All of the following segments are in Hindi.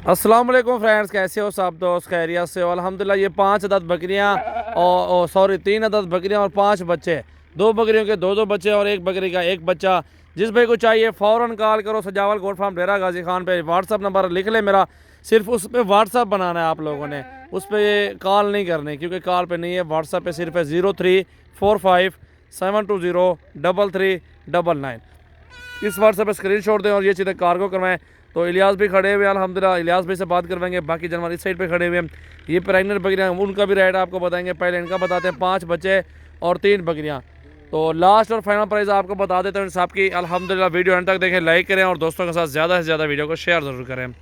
अस्सलाम वालेकुम फ्रेंड्स, कैसे हो सब दोस्त? खैरियत से हो? अल्हम्दुलिल्लाह। ये 5 अदद बकरियाँ और सॉरी 3 अदद बकरियाँ और 5 बच्चे, 2 बकरियों के 2 बच्चे और 1 बकरी का 1 बच्चा। जिस भाई को चाहिए फ़ौरन कॉल करो। सजावल गोट फार्म डेरा गाजी खान पे व्हाट्सअप नंबर लिख ले मेरा, सिर्फ उस पर व्हाट्सअप बनाना है आप लोगों ने, उस पर कॉल नहीं करनी क्योंकि कॉल पे नहीं है, व्हाट्सअप पे सिर्फ है 0345723399। इस व्हाट्सएप पर स्क्रीनशॉट दें और ये चीज़ें कार्गो करवाएं। तो इलियास भी खड़े हुए हैं अल्हम्दुलिल्लाह, इलियास भाई से बात करवाएंगे। बाकी जानवर इस साइड पे खड़े हुए हैं। ये प्रेगनेंट बकरियाँ, उनका भी रेट आपको बताएंगे। पहले इनका बताते हैं, 5 बच्चे और 3 बकरियाँ। तो लास्ट और फाइनल प्राइस आपको बता देते हैं साहब की। अल्हम्दुलिल्लाह वीडियो एंड तक देखें, लाइक करें और दोस्तों के साथ ज़्यादा से ज़्यादा वीडियो को शेयर ज़रूर करें।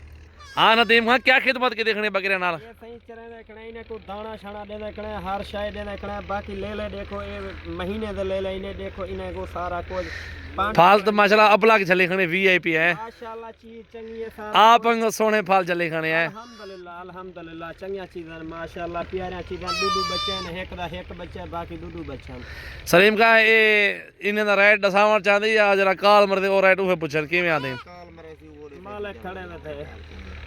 हाँ नदीम, हाँ क्या खिदमत की देखनी बकरियाँ नाल? सही चरे देखने इन्हें को दाना शाना दे देखने, हर शाय दे देखने। बाकी ले ले देखो, ये महीने दे ले ले इन्हें देखो, इन्हें को सारा कुछ फाल तो माशाल्लाह अपला के चले खने वीआईपी है माशाल्लाह। चीज चंगी है सारा, आप अंग सोने फाल चले खने हैं। अल्हम्दुलिल्लाह अल्हम्दुलिल्लाह चंगिया चीज़ां माशाल्लाह, प्यारियां चीज़ां। दूधू बच्चे ने, एक दा एक बच्चा, बाकी दूधू बच्चा। सलीम का ये इन्हें दा रेट दसावण चाहते या जरा कॉल मरदे और रेट उहे पुछन किवें आदे मालिक खड़े न थे।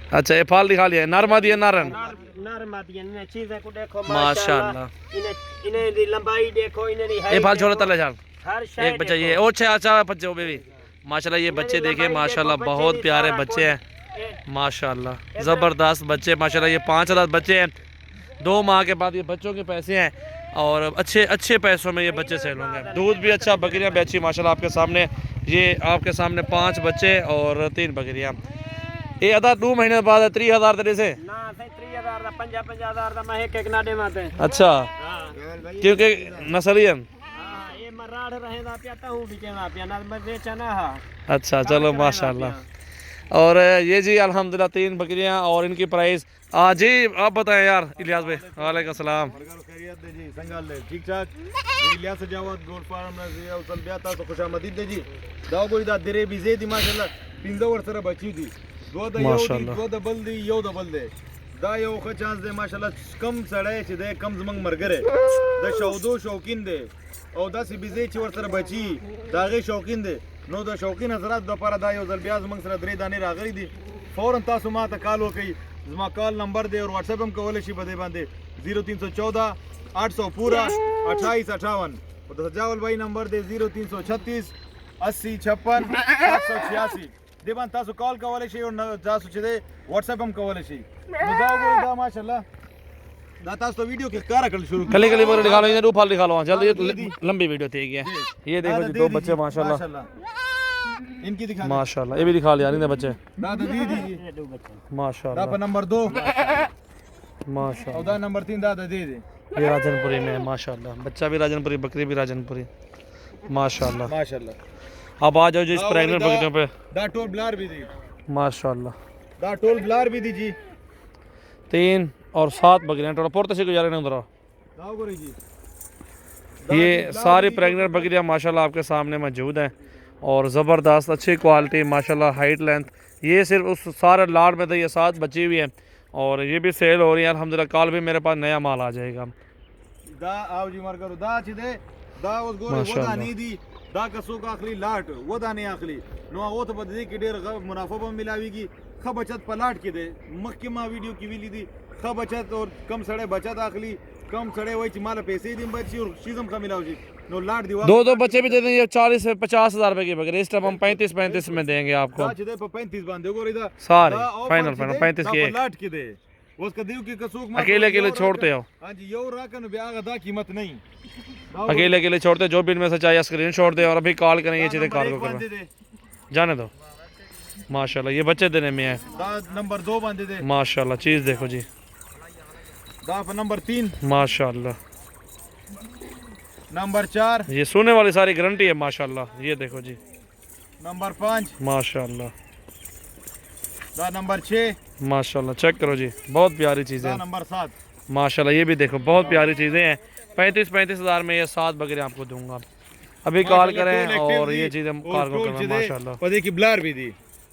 अच्छा ये फाल दिखा लिया, नरमा दिए नारन नरमा दी ने चीज़ें को देखो माशाल्लाह। इन्हें इन्हें दी लंबाई देखो, इन्हें दी ये हाइट फाल छोड़ो तले जान। हर शाय एक बच्चा ये ओ अच्छा अच्छा बच्चे भी माशाल्लाह। ये बच्चे देखिए माशाल्लाह, बहुत प्यारे बच्चे हैं माशाल्लाह, ज़बरदस्त बच्चे माशाल्लाह। ये 5 अदद बच्चे हैं, 2 माह के बाद ये बच्चों के पैसे हैं और अच्छे पैसों में ये बच्चे सेल होंगे। दूध भी अच्छा, बकरियां भी अच्छी माशाल्लाह। आपके सामने ये आपके सामने 5 बच्चे और 3 बकरियां। ये अदा 2 महीने बाद 30,000 तेरे से ना सही 30,000 दा 50,000 दा मैं एक नाडे माते। अच्छा, क्योंकि नस्लियन ये मराठ रहेगा पियाता हूं बिचेना पिया ना बेचा ना। हां अच्छा चलो माशाल्लाह। और ये जी अल्हम्दुलिल्लाह 3 बकरियां और इनकी प्राइस जी आप बताएं यार इलियास भाई। वालेकुम सलाम। खैरियत दे जी, संगाल दे ठीक ठाक। इलियास जावत गोल फार्म ना जी उसल बेता तो खुशामदीद दे जी। दाव कोई दा दरे बिजे दी माशाल्लाह 15 वर्ष रा बची दी। दो द यो दी, दो द बल दी, यो द बल दे। दा यो ख चांस दे माशाल्लाह, कम सड़े छ दे, कम जमंग मरगरे द शौदो शौकीन दे और दा सी बिजे छ वर्ष रा बची दागे शौकीन दे। नो द शौकीन हजरत द पर दा यो जल ब्याज मंग सरा दरे दाने रागरी दी। फौरन तासु मा त कॉल वकई, जमा कॉल नंबर दे और व्हाट्सएप हम कवले शी बदे बांधे 0314 800 पूरा 2858 और सजावल भाई नंबर दे 0336 80 56 786 देवान तासु कॉल कवले शी और तासु छदे व्हाट्सएप हम कवले शी दाव गोई दा माशाल्लाह। दा तासु तो वीडियो के कारा कर शुरू कली कली पर दिखा लो, इधर ऊपर दिखा लो जल्दी, लंबी वीडियो थी है। ये देखो जी 2 बच्चे माशाल्लाह इनकी दिखा माशाल्लाह। ये भी दिखा लिया इन्हें बच्चे दादा दी दी माशाल्लाह। दा नंबर 2 माशाल्लाह। और दा नंबर 3 दादा दे दे। ये राजनपुरी में है माशाल्लाह, बच्चा भी राजनपुरी, बकरी भी राजनपुरी माशाल्लाह माशाल्लाह। अब आ जाओ जी इस प्रेगनेंट बकरियों पे। दा टोल ब्लार भी दी माशाल्लाह। दा टोल ब्लार भी दी जी। 3 और 7 बकरियां टोटल पोर्ते से गुजारे नहीं उधर। दाव गोरी जी ये सारी प्रेगनेंट बकरियां माशाल्लाह आपके सामने मौजूद हैं और ज़बरदस्त अच्छी क्वालिटी माशाल्लाह, हाइट लेंथ। ये सिर्फ उस सारे लाड में तो ये 7 बची हुई हैं और ये भी सेल हो रही है अल्हम्दुलिल्लाह। कल भी मेरे पास नया माल आ जाएगा। दा आओ जी मर करो दा छिदे दा उस गोरे वदा नहीं दी दा कसो का आखली लाट वदा नहीं आखली नो वो तो बदली की डेर मुनाफा पर मिलावीगी। ख बचत पलाट के दे मक्किमा वीडियो की भी ली दी। ख बचत और कम सड़े बचत आखली, कम सड़े वही माल पैसे ही दिन बची और चीजम का मिलाओ जी नो लाट दीवा। 2 बच्चे भी दे देंगे 40 से 50,000 रुपए की बकरी। इस टाइम हम 35 में देंगे आपको दा छिदे 35 बांधे गोरी दा सारे फाइनल 35 के लाट के दे उसका देव की कसूक मार अकेले छोड़ते हो। हां जी यो राकन ब्याह दा कीमत नहीं अकेले छोड़ते, जो भी इनमें से चाहिए स्क्रीनशॉट दे और अभी कॉल करें। ये चीज़ें कॉल को करें जाने दो माशाल्लाह। ये बच्चे देने में है दा नंबर 2 बांधे दे माशाल्लाह। चीज़ देखो जी दा नंबर 3 माशाल्लाह। नंबर 4 ये सोने वाली सारी गारंटी है माशाल्लाह। ये देखो जी नंबर 5 माशाल्लाह दा नंबर 6 माशाल्लाह। चेक करो जी, बहुत प्यारी चीज़ें दा हैं नंबर 7 माशाल्लाह। ये भी देखो बहुत प्यारी चीज़ें हैं। 35,000 में ये 7 बकरे आपको दूंगा। अभी कॉल करें और ये चीज़ें कॉल को करें माशाल्लाह। पदे की ब्लर भी दी।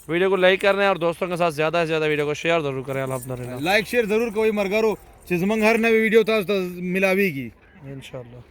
वीडियो को लाइक करना है और दोस्तों के साथ ज़्यादा से ज़्यादा वीडियो को शेयर जरूर करें अल्हम्दुलिल्लाह। लाइक शेयर जरूर कोई मरगरो चिजमंग हर नवी वीडियो था मिलावीगी इंशाल्लाह।